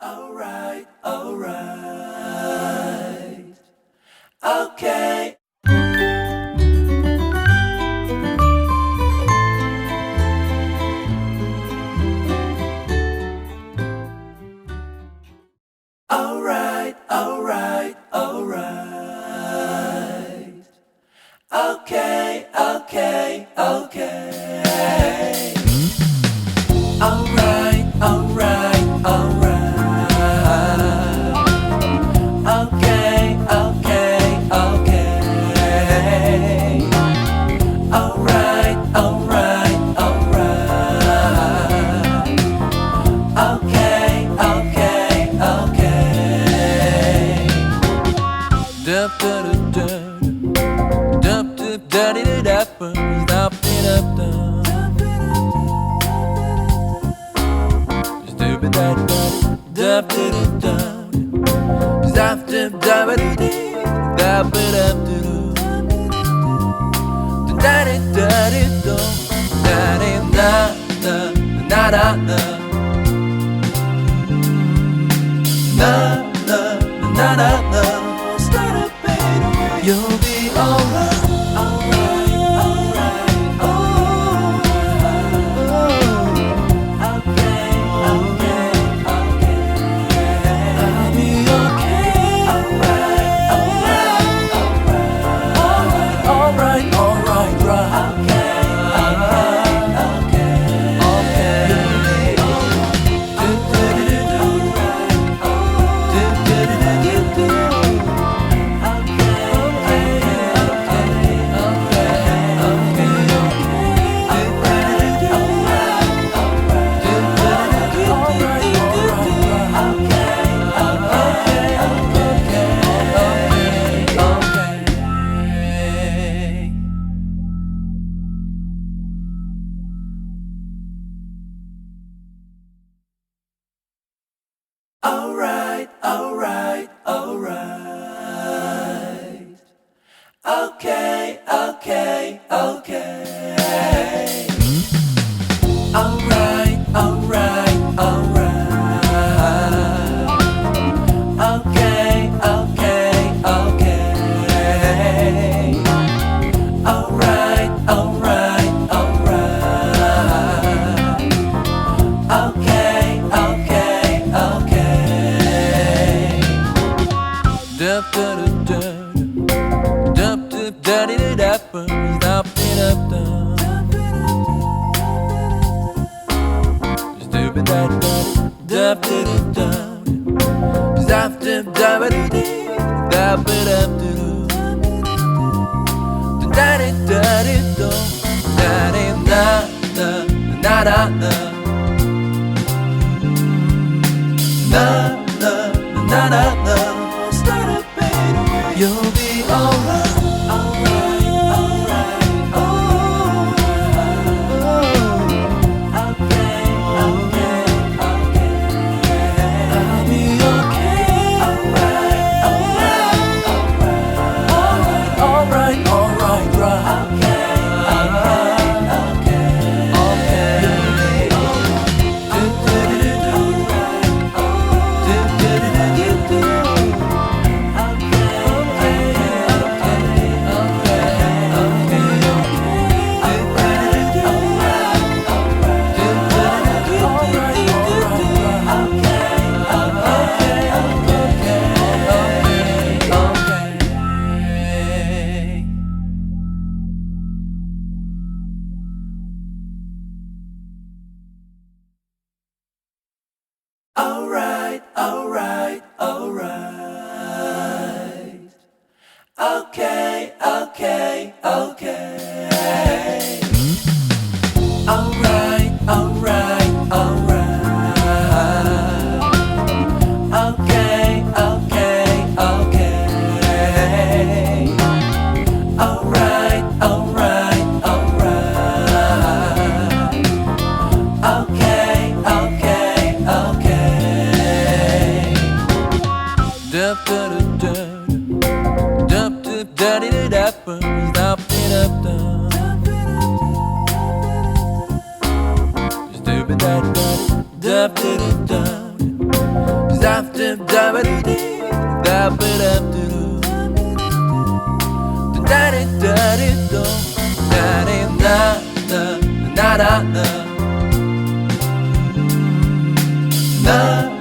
Alright, alright, okay. Alright, alright, alright, okay, okay, okay. Alright, alright, alright, okay, okay, okay. Alright, alright, alright, okay, okay, okay. Dup da da da, dup dup da da da da, dup dup da. Stupid da da, dup da da da, dup dup da da da, dup da da da, da da da da da da da da da. Na na na na na, start a better way. You'll be alright, alright, alright, oh, okay, okay, okay. I'll be okay. Alright, alright, alright, alright, alright, right. Okay, okay, okay, alright, alright, alright, okay, okay, okay. Alright, alright, alright, okay, okay, okay. Alright, alright, alright, okay, okay, okay. Dup da da da, dup dup da da da da, dup dup da. Stupid da da, dup da da da, dup dup da da da, dup da da. Da da da da da, da da da da da. Na na na na na, start a better way. You'll be alright, alright, alright, oh, okay, okay, okay. I'll be okay. Alright, alright, alright, alright, alright, right. Okay, okay, okay, alright, alright, alright, okay, okay, okay. Alright, alright, alright, okay, okay, okay. Alright, alright, alright, okay, okay, okay. Dup da da da, dup dup da da da da, dup dup da. Stupid da da, dup da da da. Na